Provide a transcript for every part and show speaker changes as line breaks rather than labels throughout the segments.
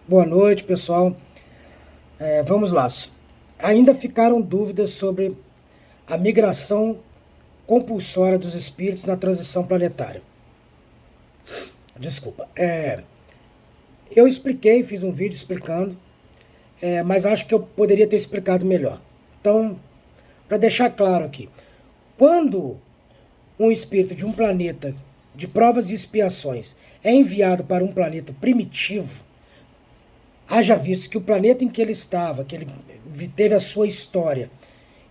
Boa noite, pessoal. Vamos lá. Ainda ficaram dúvidas sobre a migração compulsória dos espíritos na transição planetária. Desculpa. Eu expliquei, fiz um vídeo explicando, mas acho que eu poderia ter explicado melhor. Então, para deixar claro aqui, quando um espírito de um planeta de provas e expiações é enviado para um planeta primitivo, haja visto que o planeta em que ele estava, que ele teve a sua história,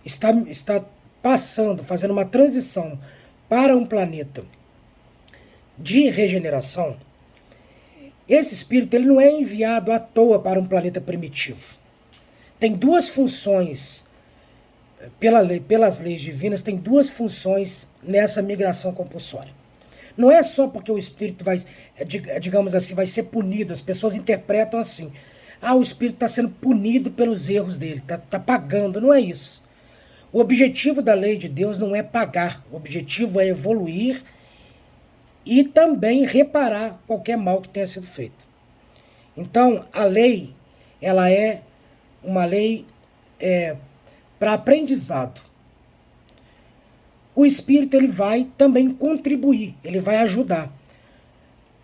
está passando, fazendo uma transição para um planeta de regeneração, esse espírito ele não é enviado à toa para um planeta primitivo. Tem duas funções, pelas leis divinas, tem duas funções nessa migração compulsória. Não é só porque o espírito vai, digamos assim, vai ser punido. As pessoas interpretam assim. O espírito está sendo punido pelos erros dele, está pagando. Não é isso. O objetivo da lei de Deus não é pagar. O objetivo é evoluir e também reparar qualquer mal que tenha sido feito. Então, a lei, ela é uma lei para aprendizado. O espírito ele vai também contribuir, ele vai ajudar.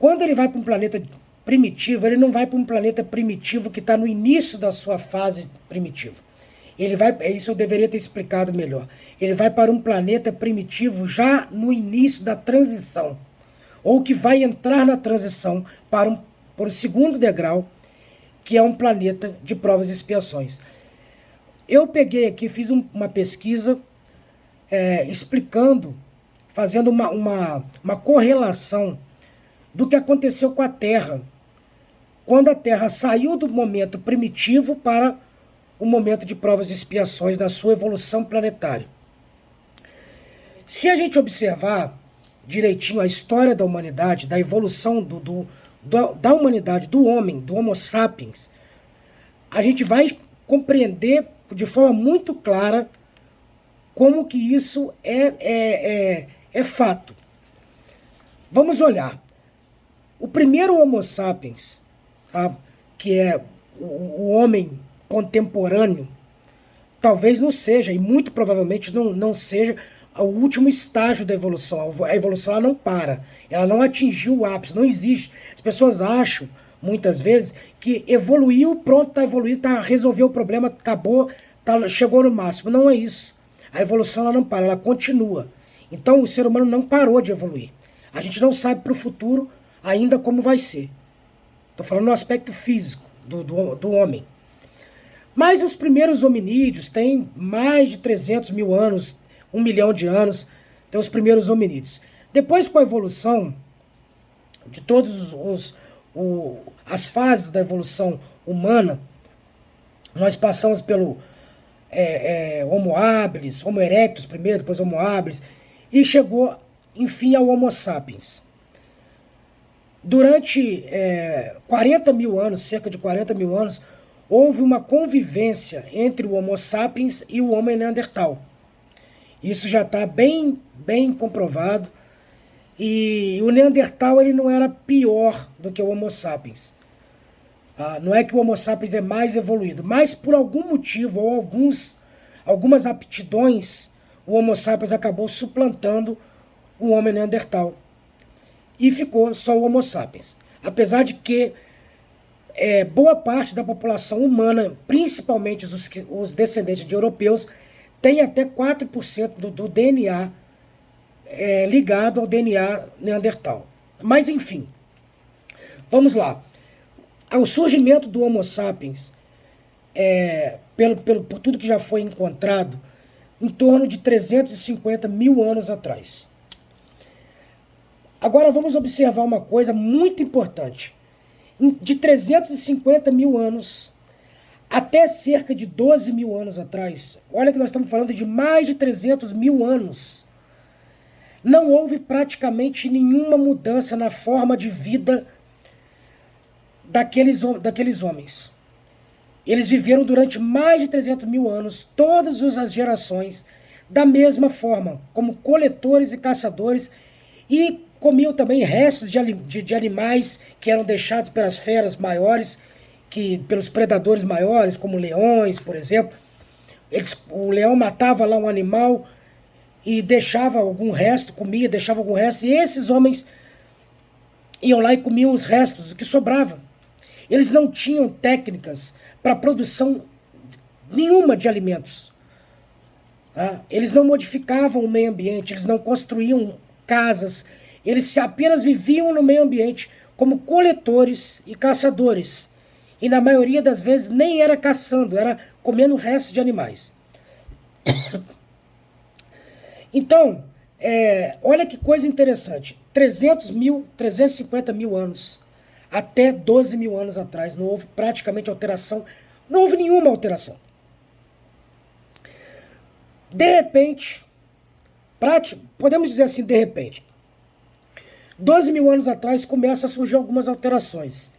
Quando ele vai para um planeta primitivo, ele não vai para um planeta primitivo que está no início da sua fase primitiva. Ele vai, isso eu deveria ter explicado melhor. Ele vai para um planeta primitivo já no início da transição, ou que vai entrar na transição para o segundo degrau, que é um planeta de provas e expiações. Eu peguei aqui, fiz uma pesquisa explicando, fazendo uma correlação do que aconteceu com a Terra, quando a Terra saiu do momento primitivo para o momento de provas e expiações da sua evolução planetária. Se a gente observar direitinho a história da humanidade, da evolução da humanidade, do homem, do Homo sapiens, a gente vai compreender de forma muito clara como que isso é fato. Vamos olhar. O primeiro Homo sapiens, tá, que é o homem contemporâneo, talvez não seja, e muito provavelmente não seja, o último estágio da evolução. A evolução ela não para, ela não atingiu o ápice, não existe. As pessoas acham, muitas vezes, que evoluiu, pronto, está evoluído, resolveu o problema, acabou, chegou no máximo. Não é isso. A evolução ela não para, ela continua. Então o ser humano não parou de evoluir. A gente não sabe para o futuro ainda como vai ser. Estou falando no aspecto físico do homem. Mas os primeiros hominídeos têm mais de 300 mil anos, 1 milhão de anos, tem os primeiros hominídeos. Depois, com a evolução de todas as fases da evolução humana, nós passamos pelo Homo habilis, Homo erectus primeiro, depois Homo habilis, e chegou, enfim, ao Homo sapiens. Durante 40 mil anos, cerca de 40 mil anos, houve uma convivência entre o Homo sapiens e o Homem Neandertal. Isso já está bem comprovado. E o Neandertal ele não era pior do que o Homo sapiens. Não é que o Homo sapiens é mais evoluído, mas por algum motivo ou algumas aptidões, o Homo sapiens acabou suplantando o Homem Neandertal. E ficou só o Homo sapiens. Apesar de que boa parte da população humana, principalmente os descendentes de europeus, tem até 4% do DNA ligado ao DNA Neandertal. Mas enfim, vamos lá. O surgimento do Homo sapiens, por tudo que já foi encontrado, em torno de 350 mil anos atrás. Agora vamos observar uma coisa muito importante. De 350 mil anos até cerca de 12 mil anos atrás, olha que nós estamos falando de mais de 300 mil anos, não houve praticamente nenhuma mudança na forma de vida daqueles homens. Eles viveram durante mais de 300 mil anos, todas as gerações, da mesma forma, como coletores e caçadores, e comiam também restos de animais que eram deixados pelas feras maiores, pelos predadores maiores, como leões, por exemplo. O leão matava lá um animal e deixava algum resto, comia, deixava algum resto, e esses homens iam lá e comiam os restos, o que sobrava. Eles não tinham técnicas para produção nenhuma de alimentos. Tá? Eles não modificavam o meio ambiente, eles não construíam casas, eles apenas viviam no meio ambiente como coletores e caçadores. E na maioria das vezes nem era caçando, era comendo restos de animais. Então, olha que coisa interessante. 350 mil anos, até 12 mil anos atrás, não houve praticamente alteração, não houve nenhuma alteração. De repente, podemos dizer assim, de repente, 12 mil anos atrás começa a surgir algumas alterações.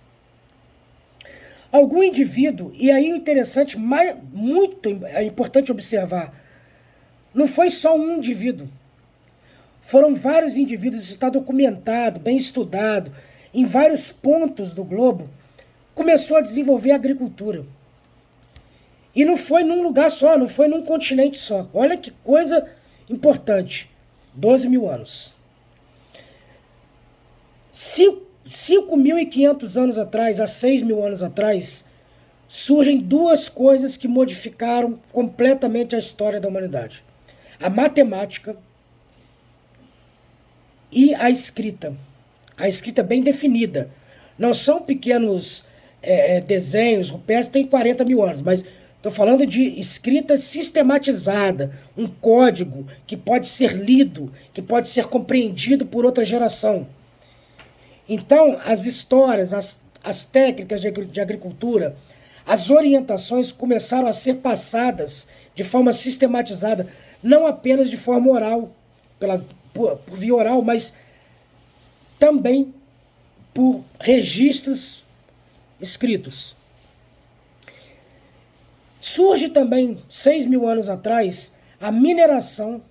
Algum indivíduo, e aí o interessante, muito importante observar, não foi só um indivíduo, foram vários indivíduos, isso está documentado, bem estudado, em vários pontos do globo, começou a desenvolver a agricultura. E não foi num lugar só, não foi num continente só. Olha que coisa importante. 12 mil anos. 5.500 anos atrás, a 6 mil anos atrás, surgem duas coisas que modificaram completamente a história da humanidade. A matemática e a escrita. A escrita bem definida. Não são pequenos desenhos rupestres, tem 40 mil anos, mas estou falando de escrita sistematizada, um código que pode ser lido, que pode ser compreendido por outra geração. Então, as histórias, as técnicas de agricultura, as orientações começaram a ser passadas de forma sistematizada, não apenas de forma oral, por via oral, mas também por registros escritos. Surge também, 6 mil anos atrás, a mineração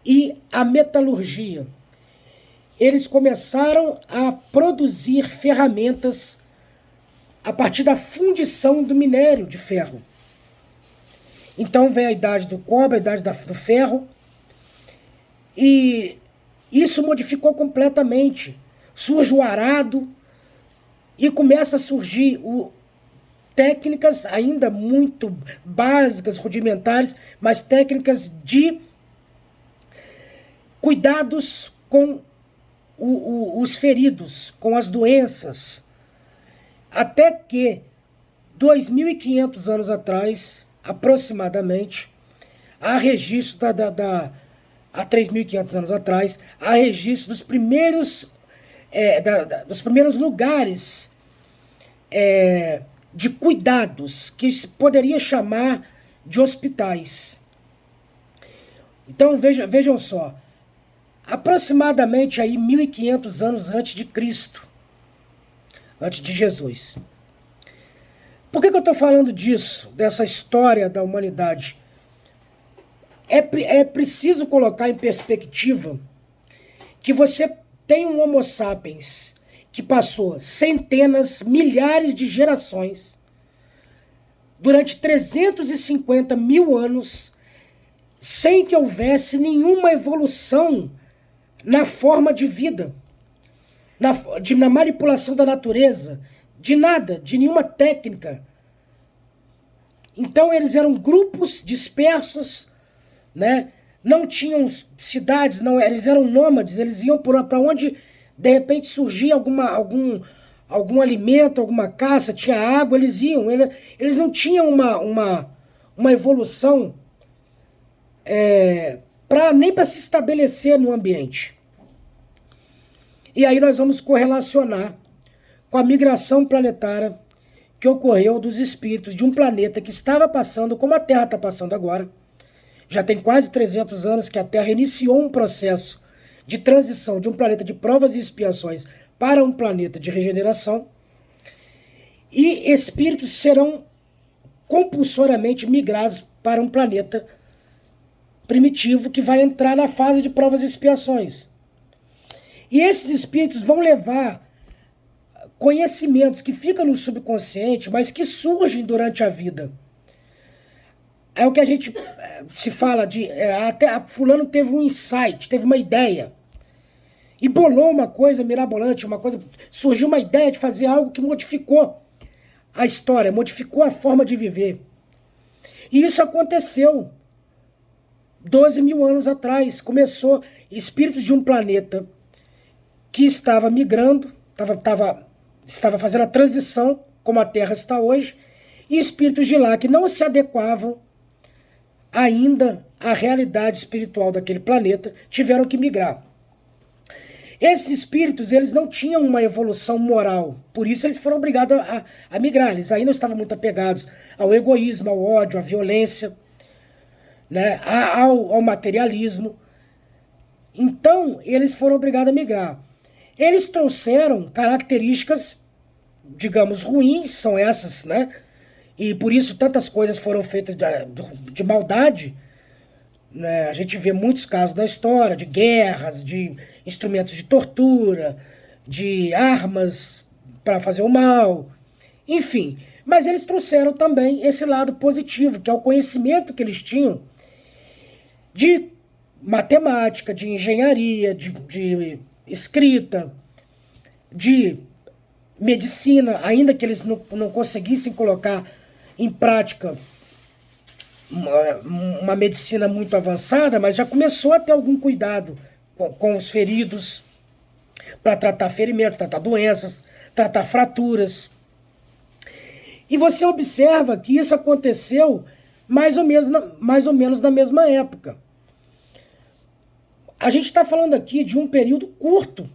e a metalurgia. Eles começaram a produzir ferramentas a partir da fundição do minério de ferro. Então vem a idade do cobre, a idade do ferro, e isso modificou completamente. Surge o arado e começa a surgir técnicas ainda muito básicas, rudimentares, mas técnicas de cuidados com os feridos, com as doenças. Até que 2.500 anos atrás, aproximadamente, há registro há 3.500 anos atrás, há registro dos primeiros lugares de cuidados, que se poderia chamar de hospitais. Então vejam só, aproximadamente aí 1.500 anos antes de Cristo, antes de Jesus. Por que eu estou falando disso, dessa história da humanidade? É preciso colocar em perspectiva que você tem um Homo sapiens que passou centenas, milhares de gerações, durante 350 mil anos, sem que houvesse nenhuma evolução na forma de vida, na manipulação da natureza, de nada, de nenhuma técnica. Então eles eram grupos dispersos, né? Não tinham cidades, não, eles eram nômades, eles iam para onde de repente surgia algum alimento, alguma caça, tinha água, eles iam. Eles não tinham uma evolução nem para se estabelecer no ambiente. E aí nós vamos correlacionar com a migração planetária que ocorreu dos espíritos de um planeta que estava passando, como a Terra está passando agora. Já tem quase 300 anos que a Terra iniciou um processo de transição de um planeta de provas e expiações para um planeta de regeneração. E espíritos serão compulsoriamente migrados para um planeta primitivo que vai entrar na fase de provas e expiações. E esses espíritos vão levar conhecimentos que ficam no subconsciente, mas que surgem durante a vida. É o que a gente se fala de... até fulano teve um insight, teve uma ideia. E bolou uma coisa mirabolante, surgiu uma ideia de fazer algo que modificou a história, modificou a forma de viver. E isso aconteceu 12 mil anos atrás. Começou espíritos de um planeta que estava migrando, estava fazendo a transição, como a Terra está hoje, e espíritos de lá que não se adequavam ainda à realidade espiritual daquele planeta, tiveram que migrar. Esses espíritos, eles não tinham uma evolução moral, por isso eles foram obrigados a migrar. Eles ainda estavam muito apegados ao egoísmo, ao ódio, à violência, né, ao materialismo. Então, eles foram obrigados a migrar. Eles trouxeram características, digamos, ruins, são essas, né? E por isso tantas coisas foram feitas de maldade, né? A gente vê muitos casos na história de guerras, de instrumentos de tortura, de armas para fazer o mal, enfim. Mas eles trouxeram também esse lado positivo, que é o conhecimento que eles tinham de matemática, de engenharia, de escrita, de medicina, ainda que eles não conseguissem colocar em prática uma medicina muito avançada, mas já começou a ter algum cuidado com os feridos, para tratar ferimentos, tratar doenças, tratar fraturas. E você observa que isso aconteceu mais ou menos na mesma época. A gente está falando aqui de um período curto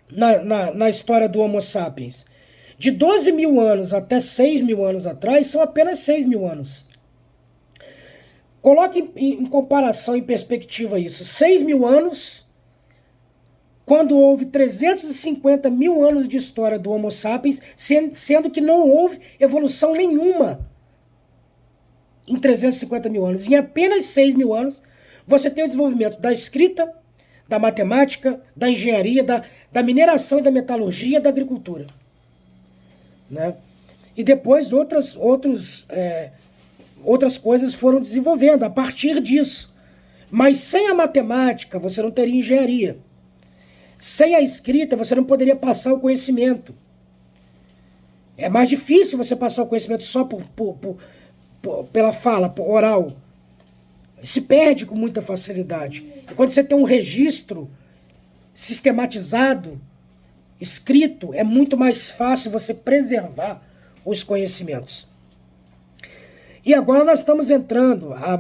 na história do Homo sapiens. De 12 mil anos até 6 mil anos atrás, são apenas 6 mil anos. Coloque em comparação, em perspectiva isso. 6 mil anos, quando houve 350 mil anos de história do Homo sapiens, sendo que não houve evolução nenhuma em 350 mil anos. Em apenas 6 mil anos, você tem o desenvolvimento da escrita, da matemática, da engenharia, da mineração e da metalurgia, da agricultura, né? E depois outras coisas foram desenvolvendo a partir disso. Mas sem a matemática, você não teria engenharia. Sem a escrita, você não poderia passar o conhecimento. É mais difícil você passar o conhecimento só pela fala, por oral. Se perde com muita facilidade. E quando você tem um registro sistematizado, escrito, é muito mais fácil você preservar os conhecimentos. E agora nós estamos entrando a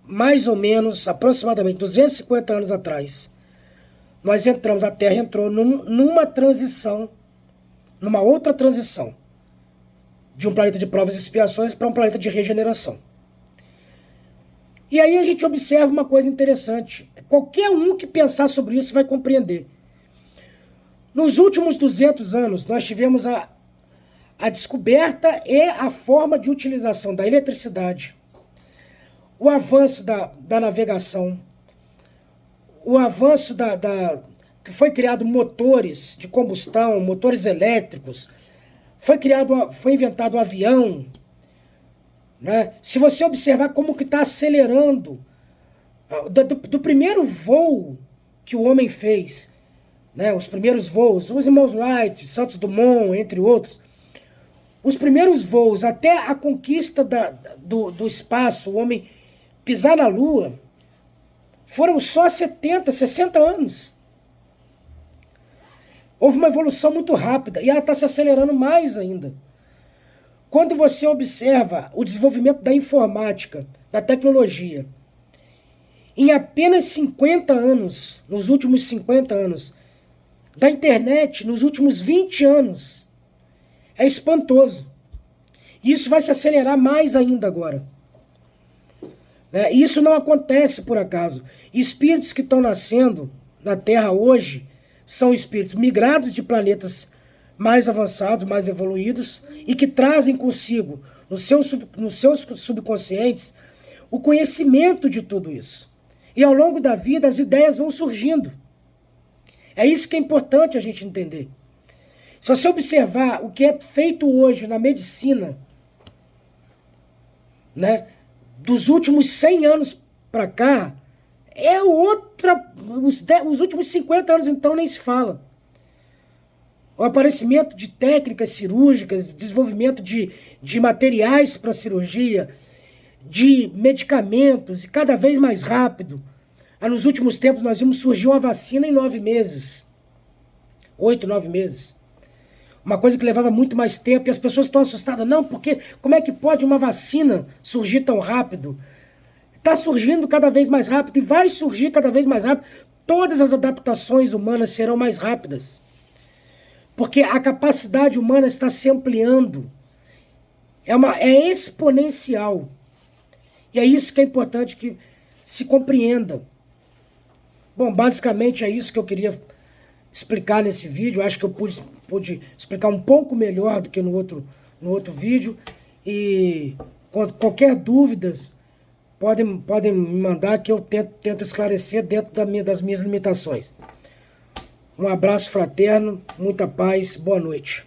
mais ou menos, aproximadamente 250 anos atrás. A Terra entrou numa transição, numa outra transição, de um planeta de provas e expiações para um planeta de regeneração. E aí a gente observa uma coisa interessante. Qualquer um que pensar sobre isso vai compreender. Nos últimos 200 anos, nós tivemos a descoberta e a forma de utilização da eletricidade, o avanço da navegação, o avanço que foi criado motores de combustão, motores elétricos, foi inventado o avião, né? Se você observar como que está acelerando, do primeiro voo que o homem fez, né? Os primeiros voos, os irmãos Wright, Santos Dumont, entre outros, os primeiros voos até a conquista do espaço, o homem pisar na Lua, foram só 70, 60 anos. Houve uma evolução muito rápida e ela está se acelerando mais ainda. Quando você observa o desenvolvimento da informática, da tecnologia, em apenas 50 anos, nos últimos 50 anos, da internet, nos últimos 20 anos, é espantoso. E isso vai se acelerar mais ainda agora. Isso não acontece por acaso. Espíritos que estão nascendo na Terra hoje são espíritos migrados de planetas mais avançados, mais evoluídos, e que trazem consigo, nos seus subconscientes, o conhecimento de tudo isso. E ao longo da vida as ideias vão surgindo. É isso que é importante a gente entender. Se você observar o que é feito hoje na medicina, né, dos últimos 100 anos para cá, é outra. Os últimos 50 anos, então, nem se fala. O aparecimento de técnicas cirúrgicas, desenvolvimento de materiais para cirurgia, de medicamentos, e cada vez mais rápido. Nos últimos tempos, nós vimos surgir uma vacina em 9 meses. 8, 9 meses. Uma coisa que levava muito mais tempo, e as pessoas estão assustadas. Não, porque como é que pode uma vacina surgir tão rápido? Está surgindo cada vez mais rápido e vai surgir cada vez mais rápido. Todas as adaptações humanas serão mais rápidas. Porque a capacidade humana está se ampliando. É exponencial. E é isso que é importante que se compreenda. Bom, basicamente é isso que eu queria explicar nesse vídeo. Eu acho que eu pude explicar um pouco melhor do que no outro vídeo. E qualquer dúvidas, podem me mandar que eu tento esclarecer dentro das minhas limitações. Um abraço fraterno, muita paz, boa noite.